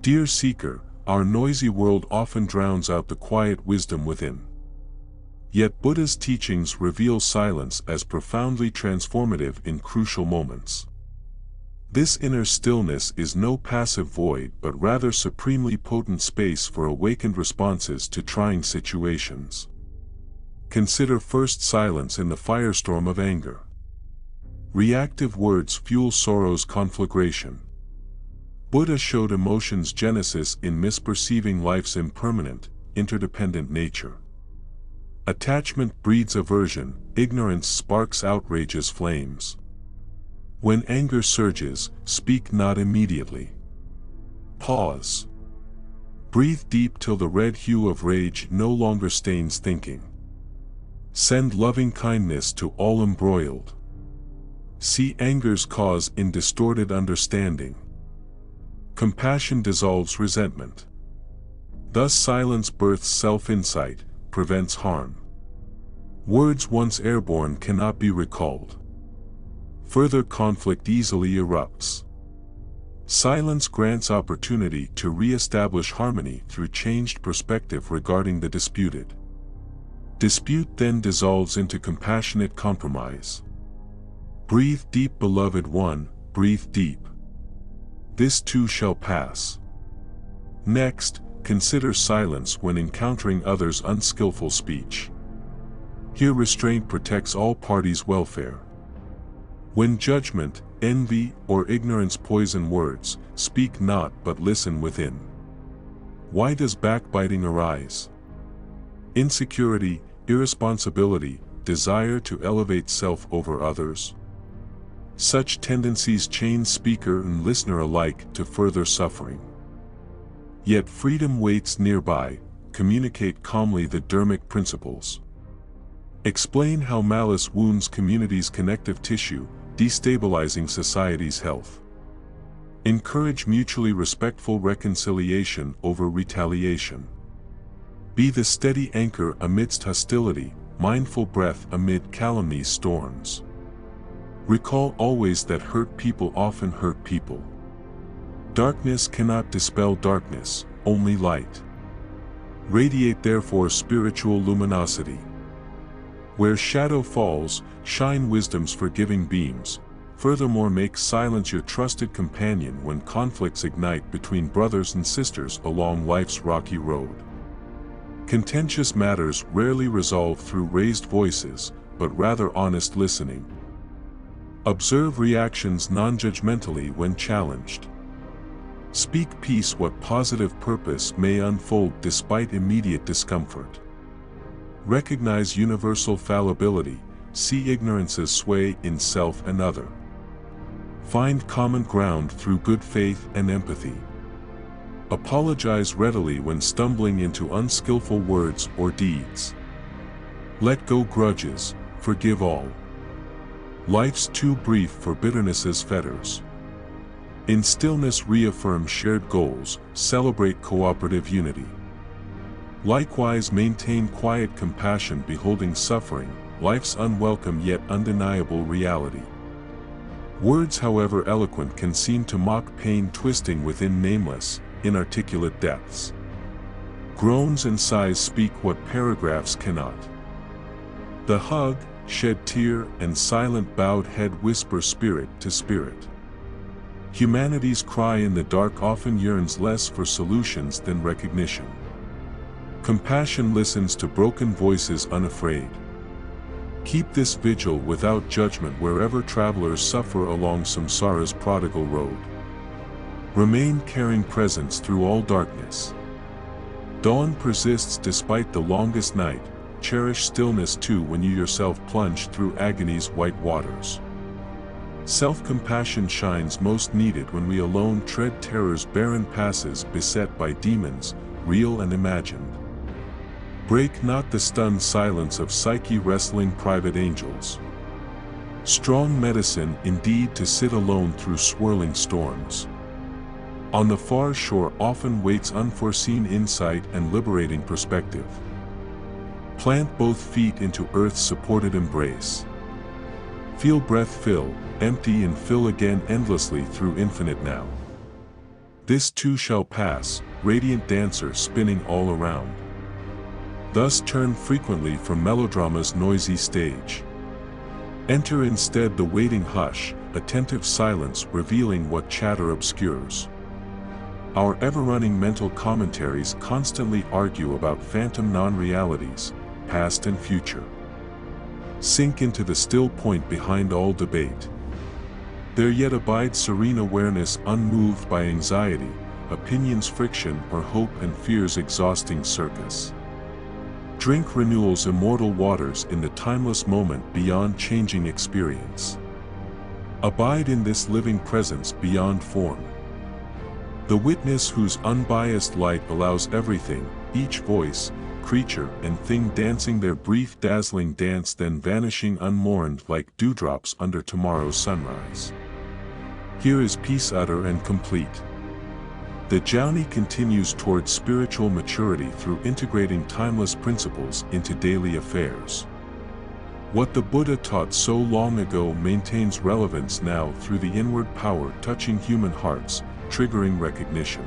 Dear seeker, our noisy world often drowns out the quiet wisdom within. Yet Buddha's teachings reveal silence as profoundly transformative in crucial moments. This inner stillness is no passive void but rather supremely potent space for awakened responses to trying situations. Consider first silence in the firestorm of anger. Reactive words fuel sorrow's conflagration. Buddha showed emotion's genesis in misperceiving life's impermanent, interdependent nature. Attachment breeds aversion, ignorance sparks outrageous flames. When anger surges, speak not immediately. Pause. Breathe deep till the red hue of rage no longer stains thinking. Send loving kindness to all embroiled. See anger's cause in distorted understanding. Compassion dissolves resentment. Thus silence births self-insight, prevents harm. Words once airborne cannot be recalled. Further conflict easily erupts. Silence grants opportunity to re-establish harmony through changed perspective regarding the disputed. Dispute then dissolves into compassionate compromise. Breathe deep, beloved one, breathe deep. This too shall pass. Next, consider silence when encountering others' unskillful speech. Here restraint protects all parties' welfare. When judgment, envy, or ignorance poison words, speak not but listen within. Why does backbiting arise? Insecurity, irresponsibility, desire to elevate self over others. Such tendencies chain speaker and listener alike to further suffering. Yet freedom waits nearby. Communicate calmly the Dharmic principles. Explain how malice wounds community's connective tissue, destabilizing society's health. Encourage mutually respectful reconciliation over retaliation. Be the steady anchor amidst hostility, mindful breath amid calumny's storms. Recall always that hurt people often hurt people. Darkness cannot dispel darkness, only light. Radiate therefore spiritual luminosity. Where shadow falls, shine wisdom's forgiving beams. Furthermore, make silence your trusted companion when conflicts ignite between brothers and sisters along life's rocky road. Contentious matters rarely resolve through raised voices, but rather honest listening. Observe reactions non-judgmentally when challenged. Speak peace, what positive purpose may unfold despite immediate discomfort. Recognize universal fallibility, see ignorance's sway in self and other. Find common ground through good faith and empathy. Apologize readily when stumbling into unskillful words or deeds. Let go grudges, forgive all. Life's too brief for bitterness's fetters. In stillness reaffirm shared goals, celebrate cooperative unity. Likewise maintain quiet compassion beholding suffering, life's unwelcome yet undeniable reality. Words however eloquent can seem to mock pain twisting within nameless, inarticulate depths. Groans and sighs speak what paragraphs cannot. The hug, shed tear, and silent bowed head whisper spirit to spirit. Humanity's cry in the dark often yearns less for solutions than recognition. Compassion listens to broken voices unafraid. Keep this vigil without judgment wherever travelers suffer along samsara's prodigal road. Remain caring presence through all darkness. Dawn persists despite the longest night. Cherish stillness too when you yourself plunge through agony's white waters. Self-compassion shines most needed when we alone tread terror's barren passes beset by demons, real and imagined. Break not the stunned silence of psyche wrestling private angels. Strong medicine indeed to sit alone through swirling storms. On the far shore often waits unforeseen insight and liberating perspective. Plant both feet into earth's supported embrace. Feel breath fill, empty and fill again endlessly through infinite now. This too shall pass, radiant dancer spinning all around. Thus turn frequently from melodrama's noisy stage. Enter instead the waiting hush, attentive silence revealing what chatter obscures. Our ever-running mental commentaries constantly argue about phantom non-realities, past and future. Sink into the still point behind all debate. There yet abides serene awareness unmoved by anxiety, opinion's friction or hope and fear's exhausting circus. Drink renewal's immortal waters in the timeless moment beyond changing experience. Abide in this living presence beyond form. The witness whose unbiased light allows everything, each voice, creature and thing dancing their brief dazzling dance then vanishing unmourned like dewdrops under tomorrow's sunrise. Here is peace utter and complete. The journey continues towards spiritual maturity through integrating timeless principles into daily affairs. What the Buddha taught so long ago maintains relevance now through the inward power touching human hearts, triggering recognition.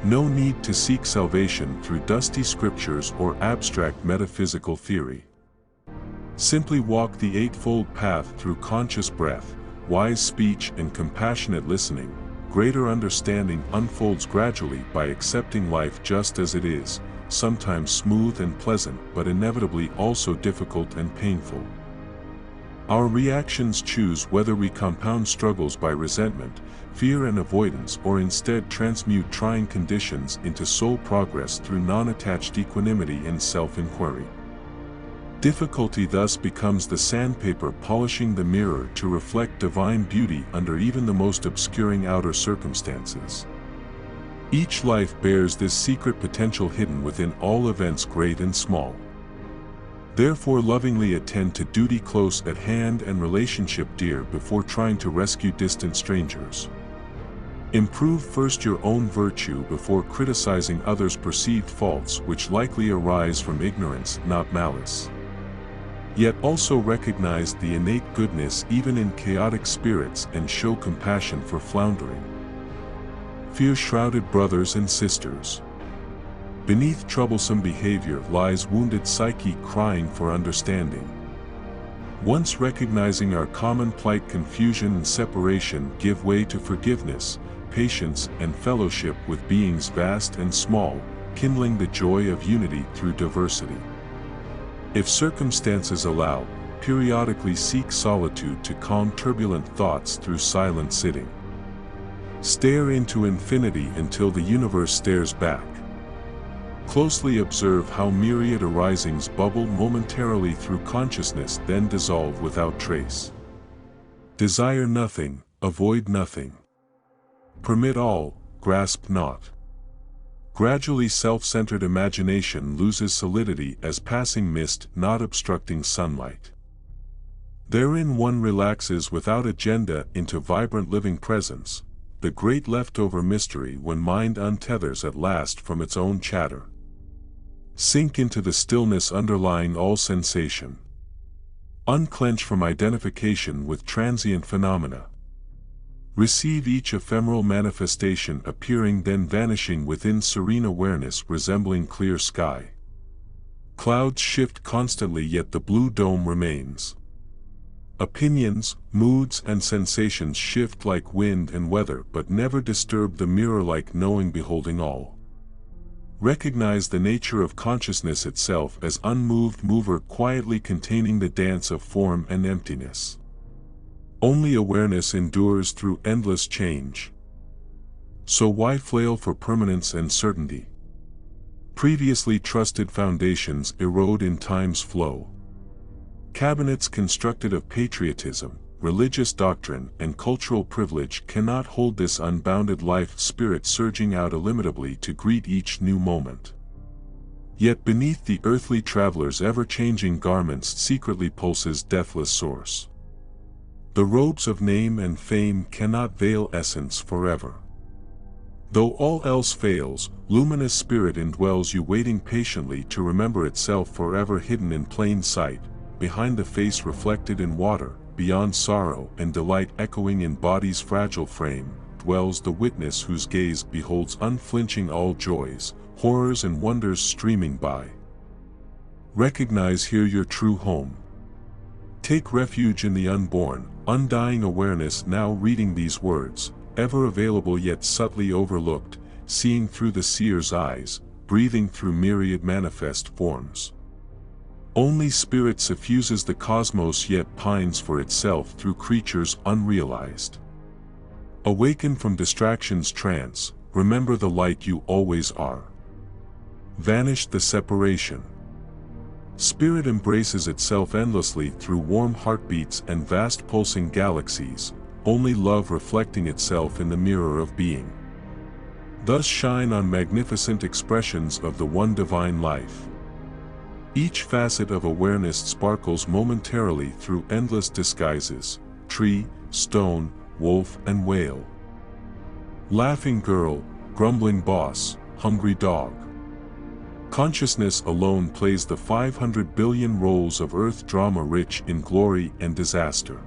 No need to seek salvation through dusty scriptures or abstract metaphysical theory. Simply walk the eightfold path through conscious breath, wise speech and compassionate listening. Greater understanding unfolds gradually by accepting life just as it is, sometimes smooth and pleasant but inevitably also difficult and painful. Our reactions choose whether we compound struggles by resentment, fear and avoidance or instead transmute trying conditions into soul progress through non-attached equanimity and self-inquiry. Difficulty thus becomes the sandpaper polishing the mirror to reflect divine beauty under even the most obscuring outer circumstances. Each life bears this secret potential hidden within all events great and small. Therefore lovingly attend to duty close at hand and relationship dear before trying to rescue distant strangers. Improve first your own virtue before criticizing others' perceived faults which likely arise from ignorance, not malice. Yet also recognize the innate goodness even in chaotic spirits and show compassion for floundering. Fear-shrouded brothers and sisters. Beneath troublesome behavior lies wounded psyche crying for understanding. Once recognizing our common plight, confusion and separation give way to forgiveness, patience and fellowship with beings vast and small, kindling the joy of unity through diversity. If circumstances allow, periodically seek solitude to calm turbulent thoughts through silent sitting. Stare into infinity until the universe stares back. Closely observe how myriad arisings bubble momentarily through consciousness then dissolve without trace. Desire nothing, avoid nothing. Permit all, grasp not. Gradually self-centered imagination loses solidity as passing mist not obstructing sunlight. Therein one relaxes without agenda into vibrant living presence, the great leftover mystery when mind untethers at last from its own chatter. Sink into the stillness underlying all sensation. Unclench from identification with transient phenomena. Receive each ephemeral manifestation appearing then vanishing within serene awareness resembling clear sky. Clouds shift constantly yet the blue dome remains. Opinions, moods and sensations shift like wind and weather but never disturb the mirror-like knowing beholding all. Recognize the nature of consciousness itself as unmoved mover quietly containing the dance of form and emptiness. Only awareness endures through endless change. So why flail for permanence and certainty? Previously trusted foundations erode in time's flow. Cabinets constructed of patriotism, religious doctrine and cultural privilege cannot hold this unbounded life spirit surging out illimitably to greet each new moment. Yet beneath the earthly traveler's ever-changing garments secretly pulses deathless source. The robes of name and fame cannot veil essence forever. Though all else fails, luminous spirit indwells you waiting patiently to remember itself forever hidden in plain sight, behind the face reflected in water, beyond sorrow and delight echoing in body's fragile frame, dwells the witness whose gaze beholds unflinching all joys, horrors and wonders streaming by. Recognize here your true home. Take refuge in the unborn, undying awareness now reading these words, ever available yet subtly overlooked, seeing through the seer's eyes, breathing through myriad manifest forms. Only spirit suffuses the cosmos yet pines for itself through creatures unrealized. Awaken from distraction's trance, remember the light you always are. Vanish the separation. Spirit embraces itself endlessly through warm heartbeats and vast pulsing galaxies, only love reflecting itself in the mirror of being. Thus shine on magnificent expressions of the one divine life. Each facet of awareness sparkles momentarily through endless disguises, tree, stone, wolf and whale. Laughing girl, grumbling boss, hungry dog. Consciousness alone plays the 500 billion roles of earth drama rich in glory and disaster.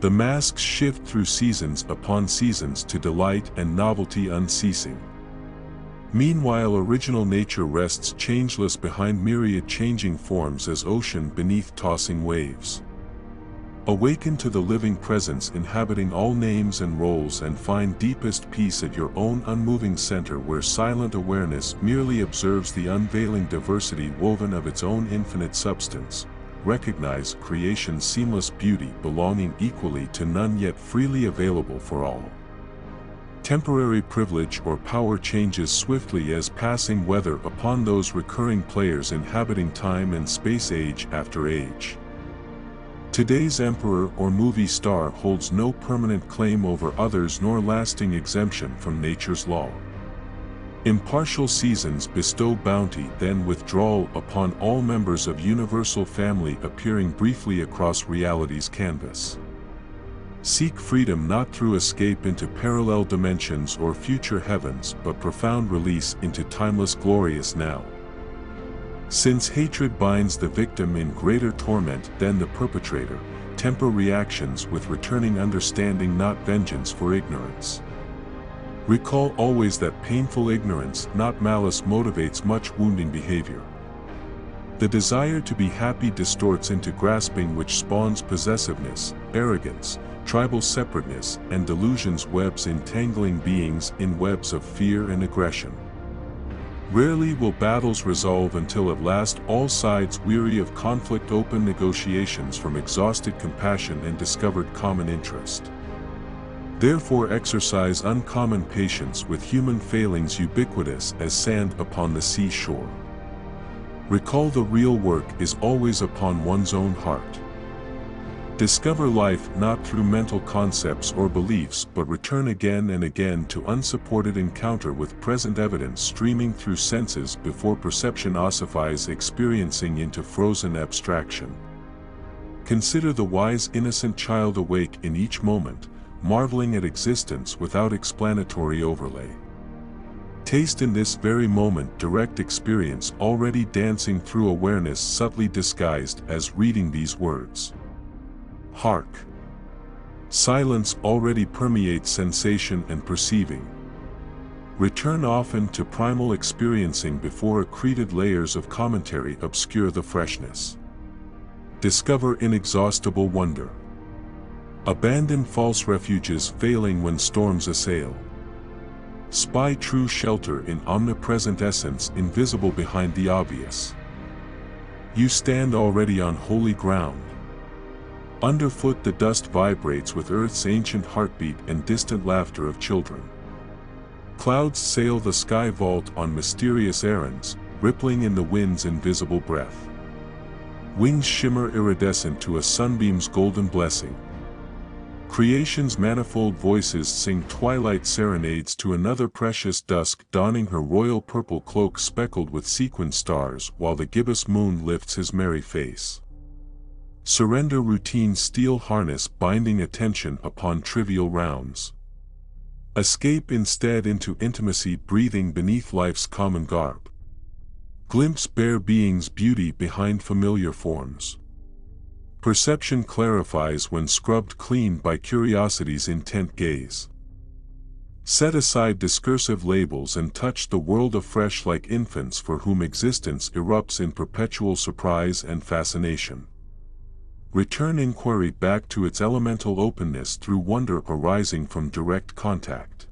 The masks shift through seasons upon seasons to delight and novelty unceasing. Meanwhile original nature rests changeless behind myriad changing forms as ocean beneath tossing waves. Awaken to the living presence inhabiting all names and roles and find deepest peace at your own unmoving center where silent awareness merely observes the unveiling diversity woven of its own infinite substance. Recognize creation's seamless beauty belonging equally to none yet freely available for all. Temporary privilege or power changes swiftly as passing weather upon those recurring players inhabiting time and space age after age. Today's emperor or movie star holds no permanent claim over others nor lasting exemption from nature's law. Impartial seasons bestow bounty then withdrawal upon all members of universal family appearing briefly across reality's canvas. Seek freedom not through escape into parallel dimensions or future heavens but profound release into timeless glorious now. Since hatred binds the victim in greater torment than the perpetrator, temper reactions with returning understanding not vengeance for ignorance. Recall always that painful ignorance not malice motivates much wounding behavior. The desire to be happy distorts into grasping which spawns possessiveness, arrogance, tribal separateness and delusions webs entangling beings in webs of fear and aggression. Rarely will battles resolve until at last all sides weary of conflict open negotiations from exhausted compassion and discovered common interest. Therefore exercise uncommon patience with human failings ubiquitous as sand upon the seashore. Recall the real work is always upon one's own heart. Discover life not through mental concepts or beliefs but return again and again to unsupported encounter with present evidence streaming through senses before perception ossifies experiencing into frozen abstraction. Consider the wise innocent child awake in each moment, marveling at existence without explanatory overlay. Taste in this very moment direct experience already dancing through awareness subtly disguised as reading these words. Hark! Silence already permeates sensation and perceiving. Return often to primal experiencing before accreted layers of commentary obscure the freshness. Discover inexhaustible wonder. Abandon false refuges failing when storms assail. Spy true shelter in omnipresent essence invisible behind the obvious. You stand already on holy ground. Underfoot the dust vibrates with earth's ancient heartbeat and distant laughter of children. Clouds sail the sky vault on mysterious errands, rippling in the wind's invisible breath. Wings shimmer iridescent to a sunbeam's golden blessing. Creation's manifold voices sing twilight serenades to another precious dusk donning her royal purple cloak speckled with sequined stars while the gibbous moon lifts his merry face. Surrender routine's steel harness binding attention upon trivial rounds. Escape instead into intimacy breathing beneath life's common garb. Glimpse bare being's beauty behind familiar forms. Perception clarifies when scrubbed clean by curiosity's intent gaze. Set aside discursive labels and touch the world afresh like infants for whom existence erupts in perpetual surprise and fascination. Return inquiry back to its elemental openness through wonder arising from direct contact.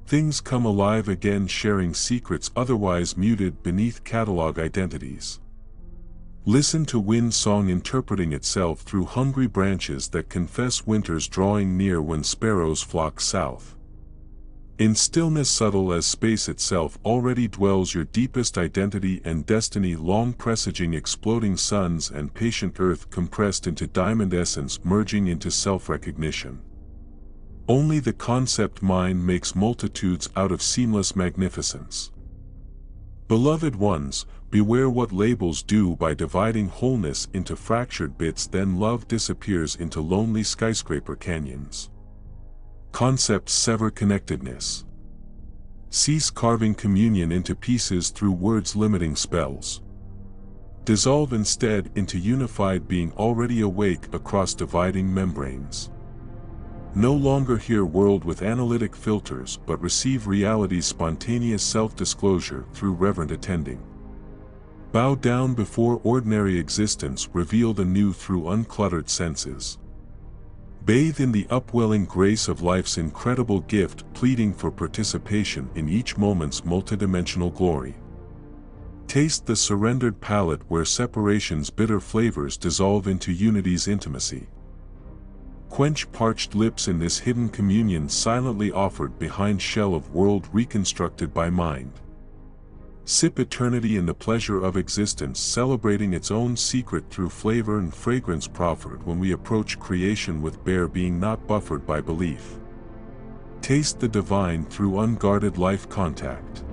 Things come alive again, sharing secrets otherwise muted beneath catalog identities. Listen to wind song interpreting itself through hungry branches that confess winter's drawing near when sparrows flock south. In stillness subtle as space itself already dwells your deepest identity and destiny, long presaging exploding suns and patient earth compressed into diamond essence merging into self-recognition. Only the concept mind makes multitudes out of seamless magnificence. Beloved ones, beware what labels do by dividing wholeness into fractured bits, then love disappears into lonely skyscraper canyons. Concepts sever connectedness. Cease carving communion into pieces through words limiting spells. Dissolve instead into unified being already awake across dividing membranes. No longer hear world with analytic filters but receive reality's spontaneous self-disclosure through reverent attending. Bow down before ordinary existence revealed anew through uncluttered senses. Bathe in the upwelling grace of life's incredible gift, pleading for participation in each moment's multidimensional glory. Taste the surrendered palate where separation's bitter flavors dissolve into unity's intimacy. Quench parched lips in this hidden communion silently offered behind shell of world reconstructed by mind. Sip eternity in the pleasure of existence, celebrating its own secret through flavor and fragrance proffered when we approach creation with bare being not buffered by belief. Taste the divine through unguarded life contact.